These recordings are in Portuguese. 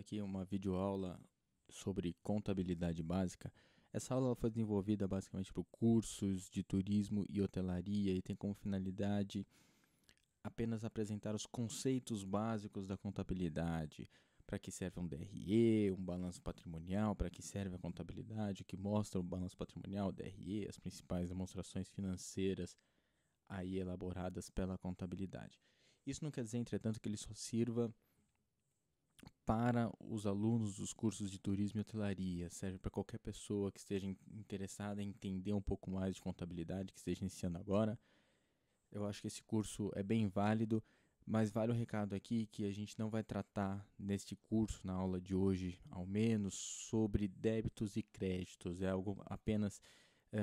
aqui uma videoaula sobre contabilidade básica. Essa aula foi desenvolvida basicamente para cursos de turismo e hotelaria e tem como finalidade apenas apresentar os conceitos básicos da contabilidade, para que serve um DRE, um balanço patrimonial, para que serve a contabilidade, que mostra o balanço patrimonial, o DRE, as principais demonstrações financeiras aí elaboradas pela contabilidade. Isso não quer dizer, entretanto, que ele só sirva para os alunos dos cursos de turismo e hotelaria, serve para qualquer pessoa que esteja interessada em entender um pouco mais de contabilidade, que esteja iniciando agora. Eu acho que esse curso é bem válido, mas vale o recado aqui que a gente não vai tratar neste curso, na aula de hoje, ao menos, sobre débitos e créditos. É algo apenas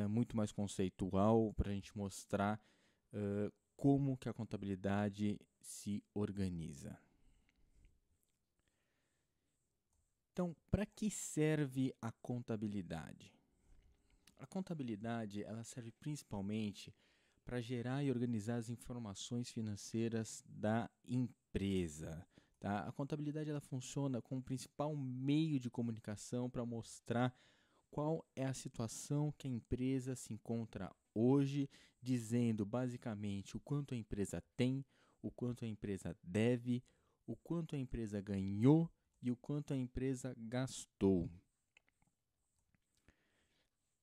muito mais conceitual para a gente mostrar como que a contabilidade se organiza. Então, para que serve a contabilidade? A contabilidade ela serve principalmente para gerar e organizar as informações financeiras da empresa. Tá? A contabilidade ela funciona como principal meio de comunicação para mostrar qual é a situação que a empresa se encontra hoje, dizendo basicamente o quanto a empresa tem, o quanto a empresa deve, o quanto a empresa ganhou e o quanto a empresa gastou.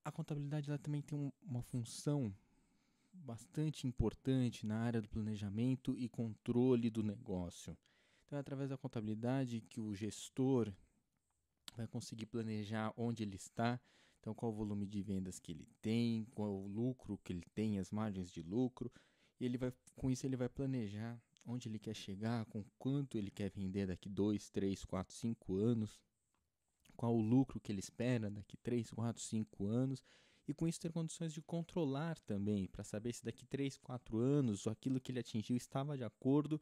A contabilidade ela também tem uma função bastante importante na área do planejamento e controle do negócio. Então, é através da contabilidade que o gestor vai conseguir planejar onde ele está, então qual o volume de vendas que ele tem, qual o lucro que ele tem, as margens de lucro, e com isso ele vai planejar onde ele quer chegar, com quanto ele quer vender daqui 2, 3, 4, 5 anos, qual o lucro que ele espera daqui 3, 4, 5 anos, e com isso ter condições de controlar também, para saber se daqui 3, 4 anos aquilo que ele atingiu estava de acordo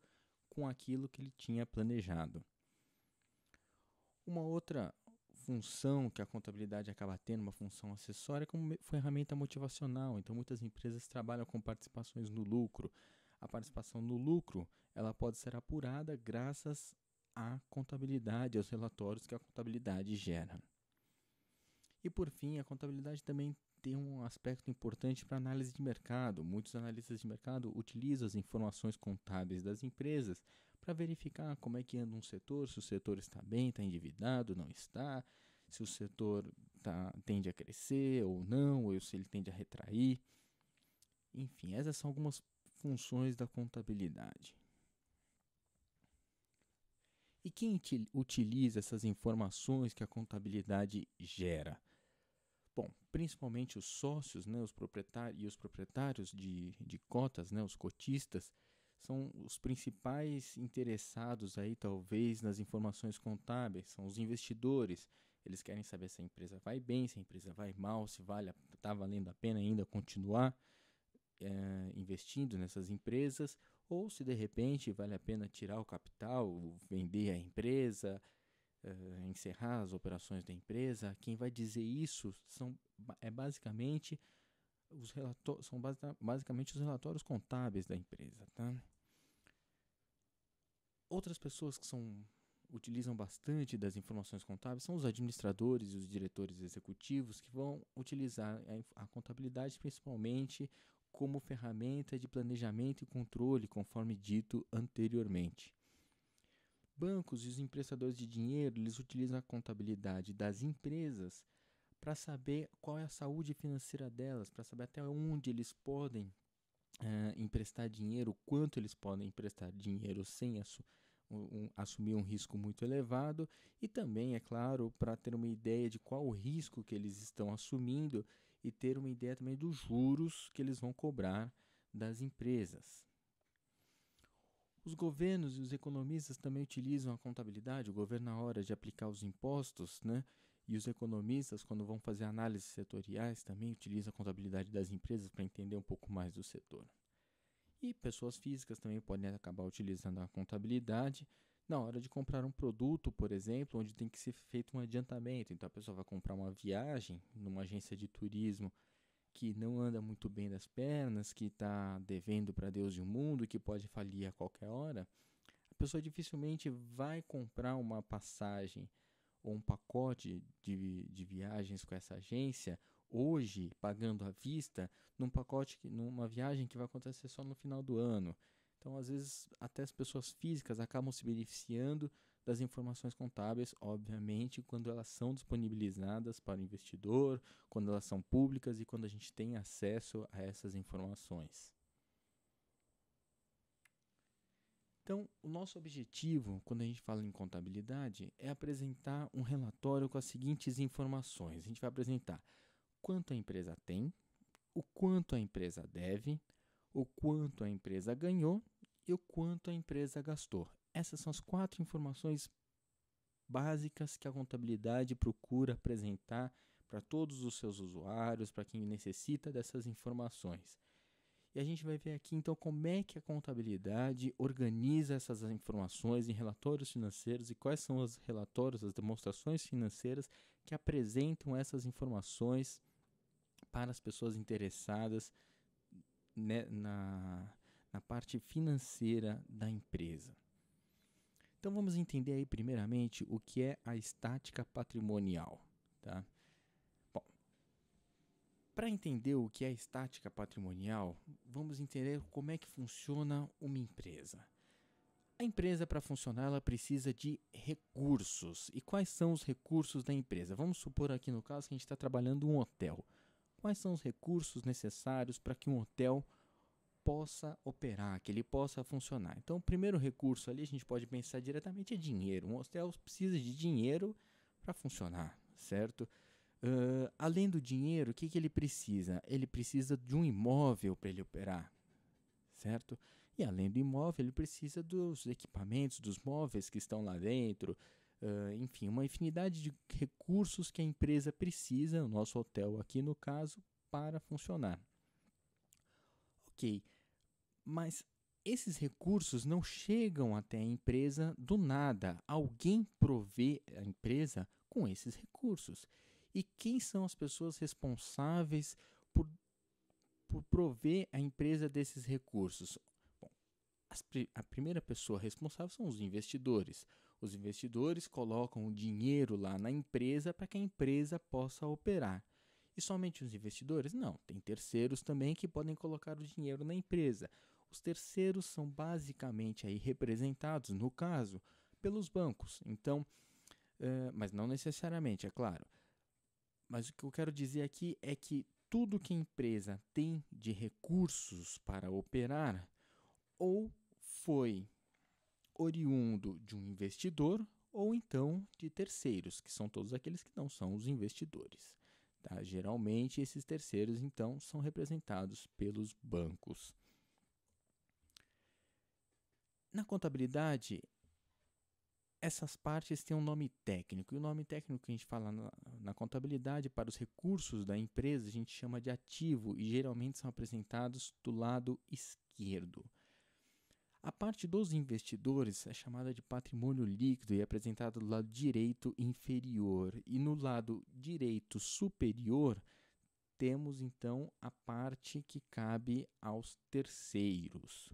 com aquilo que ele tinha planejado. Uma outra função que a contabilidade acaba tendo, uma função acessória, como ferramenta motivacional. Então, muitas empresas trabalham com participações no lucro. A participação no lucro ela pode ser apurada graças à contabilidade, aos relatórios que a contabilidade gera. E, por fim, a contabilidade também tem um aspecto importante para análise de mercado. Muitos analistas de mercado utilizam as informações contábeis das empresas para verificar como é que anda um setor, se o setor está bem, está endividado, não está, se o setor tende a crescer ou não, ou se ele tende a retrair. Enfim, essas são algumas funções da contabilidade. E quem utiliza essas informações que a contabilidade gera? Bom, principalmente os sócios, né, os proprietários e os proprietários de cotas, né, os cotistas, são os principais interessados aí, talvez, nas informações contábeis, são os investidores. Eles querem saber se a empresa vai bem, se a empresa vai mal, se está valendo a pena ainda continuar investindo nessas empresas, ou se de repente vale a pena tirar o capital, vender a empresa, encerrar as operações da empresa. Quem vai dizer isso é basicamente basicamente os relatórios contábeis da empresa. Tá? Outras pessoas que utilizam bastante das informações contábeis são os administradores e os diretores executivos, que vão utilizar a contabilidade principalmente como ferramenta de planejamento e controle, conforme dito anteriormente. Bancos e os emprestadores de dinheiro, eles utilizam a contabilidade das empresas para saber qual é a saúde financeira delas, para saber até onde eles podem emprestar dinheiro, quanto eles podem emprestar dinheiro sem assumir um risco muito elevado, e também, é claro, para ter uma ideia de qual o risco que eles estão assumindo e ter uma ideia também dos juros que eles vão cobrar das empresas. Os governos e os economistas também utilizam a contabilidade, o governo na hora de aplicar os impostos, né? E os economistas, quando vão fazer análises setoriais, também utilizam a contabilidade das empresas para entender um pouco mais do setor. E pessoas físicas também podem acabar utilizando a contabilidade na hora de comprar um produto, por exemplo, onde tem que ser feito um adiantamento. Então a pessoa vai comprar uma viagem numa agência de turismo que não anda muito bem das pernas, que está devendo para Deus e o mundo, que pode falir a qualquer hora. pessoa dificilmente vai comprar uma passagem ou um pacote de viagens com essa agência hoje, pagando à vista, numa viagem que vai acontecer só no final do ano. Então, às vezes, até as pessoas físicas acabam se beneficiando das informações contábeis, obviamente, quando elas são disponibilizadas para o investidor, quando elas são públicas e quando a gente tem acesso a essas informações. Então, o nosso objetivo, quando a gente fala em contabilidade, é apresentar um relatório com as seguintes informações. A gente vai apresentar quanto a empresa tem, o quanto a empresa deve, o quanto a empresa ganhou e o quanto a empresa gastou. Essas são as 4 informações básicas que a contabilidade procura apresentar para todos os seus usuários, para quem necessita dessas informações. E a gente vai ver aqui, então, como é que a contabilidade organiza essas informações em relatórios financeiros e quais são os relatórios, as demonstrações financeiras que apresentam essas informações para as pessoas interessadas, né, na parte financeira da empresa. Então, vamos entender aí, primeiramente, o que é a estática patrimonial, tá? Para entender o que é estática patrimonial, vamos entender como é que funciona uma empresa. A empresa, para funcionar, ela precisa de recursos. E quais são os recursos da empresa? Vamos supor aqui no caso que a gente está trabalhando um hotel. Quais são os recursos necessários para que um hotel possa operar, que ele possa funcionar? Então, o primeiro recurso ali, a gente pode pensar diretamente, é dinheiro. Um hotel precisa de dinheiro para funcionar, certo? Além do dinheiro, o que ele precisa? Ele precisa de um imóvel para ele operar, certo? E além do imóvel, ele precisa dos equipamentos, dos móveis que estão lá dentro, enfim, uma infinidade de recursos que a empresa precisa, o nosso hotel aqui no caso, para funcionar. Ok, mas esses recursos não chegam até a empresa do nada. Alguém provê a empresa com esses recursos. E quem são as pessoas responsáveis por prover a empresa desses recursos? Bom, a primeira pessoa responsável são os investidores. Os investidores colocam o dinheiro lá na empresa para que a empresa possa operar. E somente os investidores? Não, tem terceiros também que podem colocar o dinheiro na empresa. Os terceiros são basicamente aí representados, no caso, pelos bancos. Então, mas não necessariamente, é claro. Mas o que eu quero dizer aqui é que tudo que a empresa tem de recursos para operar ou foi oriundo de um investidor ou então de terceiros, que são todos aqueles que não são os investidores. Tá? Geralmente, esses terceiros, então, são representados pelos bancos. Na contabilidade, essas partes têm um nome técnico. E o nome técnico que a gente fala na contabilidade para os recursos da empresa, a gente chama de ativo e geralmente são apresentados do lado esquerdo. A parte dos investidores é chamada de patrimônio líquido e é apresentada do lado direito inferior. E no lado direito superior, temos então a parte que cabe aos terceiros.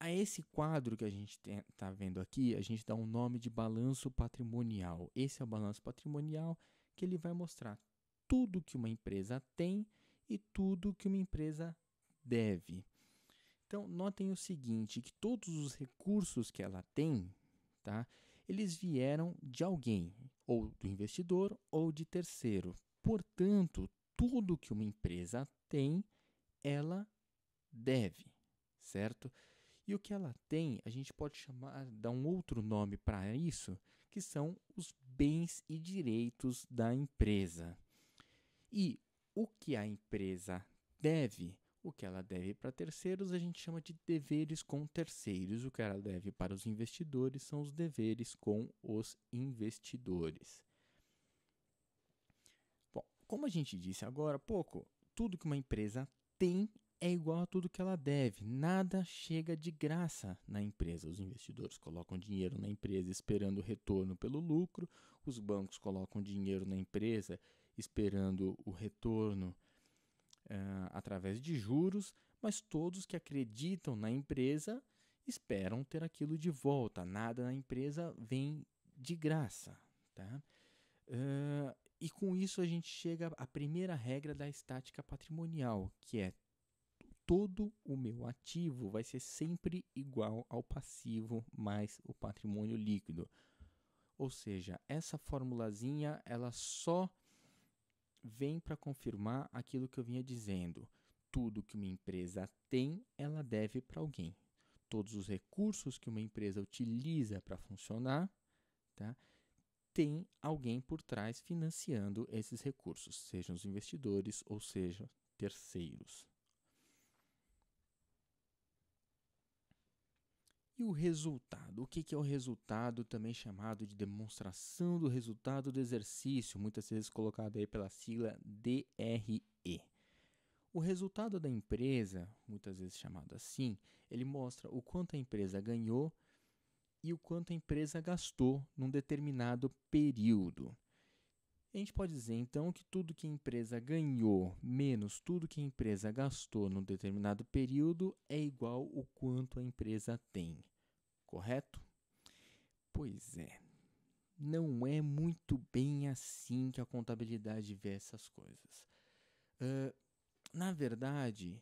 A esse quadro que a gente está vendo aqui, a gente dá um nome de balanço patrimonial. Esse é o balanço patrimonial que ele vai mostrar tudo que uma empresa tem e tudo que uma empresa deve. Então, notem o seguinte, que todos os recursos que ela tem, tá, eles vieram de alguém, ou do investidor ou de terceiro. Portanto, tudo que uma empresa tem, ela deve, certo? E o que ela tem, a gente pode dar um outro nome para isso, que são os bens e direitos da empresa. E o que a empresa deve, o que ela deve para terceiros, a gente chama de deveres com terceiros. O que ela deve para os investidores são os deveres com os investidores. Bom, como a gente disse agora há pouco, tudo que uma empresa tem é igual a tudo que ela deve. Nada chega de graça na empresa. Os investidores colocam dinheiro na empresa esperando retorno pelo lucro. Os bancos colocam dinheiro na empresa esperando o retorno através de juros. Mas todos que acreditam na empresa esperam ter aquilo de volta. Nada na empresa vem de graça, tá? E com isso a gente chega à primeira regra da estática patrimonial, que é todo o meu ativo vai ser sempre igual ao passivo mais o patrimônio líquido. Ou seja, essa formulazinha ela só vem para confirmar aquilo que eu vinha dizendo. Tudo que uma empresa tem, ela deve para alguém. Todos os recursos que uma empresa utiliza para funcionar, tá, tem alguém por trás financiando esses recursos, sejam os investidores ou sejam terceiros. E o resultado? O que é o resultado, também chamado de demonstração do resultado do exercício, muitas vezes colocado aí pela sigla DRE. O resultado da empresa, muitas vezes chamado assim, ele mostra o quanto a empresa ganhou e o quanto a empresa gastou num determinado período. A gente pode dizer, então, que tudo que a empresa ganhou menos tudo que a empresa gastou num determinado período é igual ao quanto a empresa tem. Correto? Pois é. Não é muito bem assim que a contabilidade vê essas coisas. Na verdade,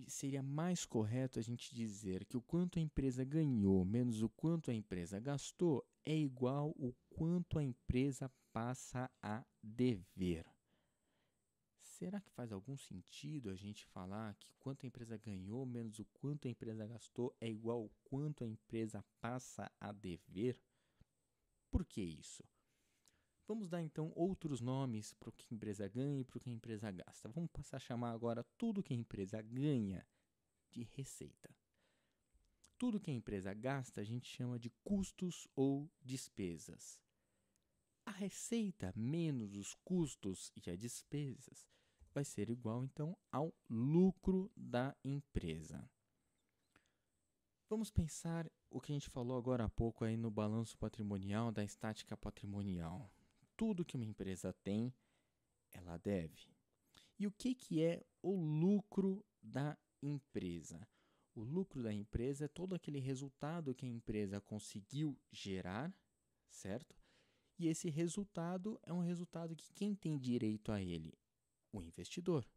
seria mais correto a gente dizer que o quanto a empresa ganhou menos o quanto a empresa gastou é igual ao quanto a empresa passa a dever. Será que faz algum sentido a gente falar que quanto a empresa ganhou menos o quanto a empresa gastou é igual ao quanto a empresa passa a dever? Por que isso? Vamos dar então outros nomes para o que a empresa ganha e para o que a empresa gasta. Vamos passar a chamar agora tudo que a empresa ganha de receita. Tudo que a empresa gasta a gente chama de custos ou despesas. A receita menos os custos e as despesas vai ser igual então ao lucro da empresa. Vamos pensar o que a gente falou agora há pouco aí no balanço patrimonial da estática patrimonial. Tudo que uma empresa tem, ela deve. E o que é o lucro da empresa? O lucro da empresa é todo aquele resultado que a empresa conseguiu gerar, certo? E esse resultado é um resultado que quem tem direito a ele? O investidor.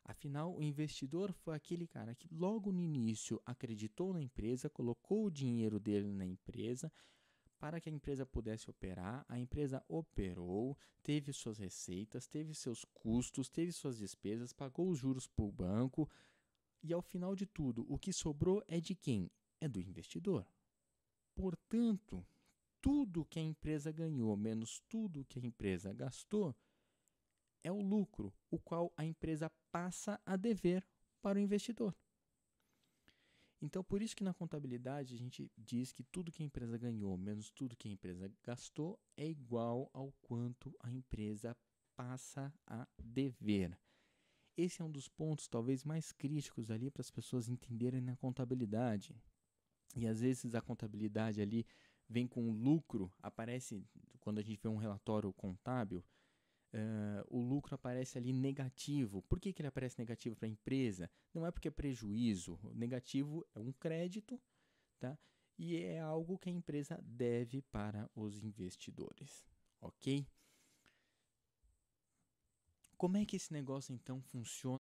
Afinal, o investidor foi aquele cara que logo no início acreditou na empresa, colocou o dinheiro dele na empresa para que a empresa pudesse operar. A empresa operou, teve suas receitas, teve seus custos, teve suas despesas, pagou os juros para o banco e ao final de tudo, o que sobrou é de quem? É do investidor. Portanto, tudo que a empresa ganhou menos tudo que a empresa gastou é o lucro, o qual a empresa passa a dever para o investidor. Então, por isso que na contabilidade a gente diz que tudo que a empresa ganhou menos tudo que a empresa gastou é igual ao quanto a empresa passa a dever. Esse é um dos pontos talvez mais críticos ali para as pessoas entenderem na contabilidade. E às vezes a contabilidade ali vem com lucro, aparece quando a gente vê um relatório contábil, o lucro aparece ali negativo. Por que ele aparece negativo para a empresa? Não é porque é prejuízo. O negativo é um crédito, tá? E é algo que a empresa deve para os investidores, ok? Como é que esse negócio então funciona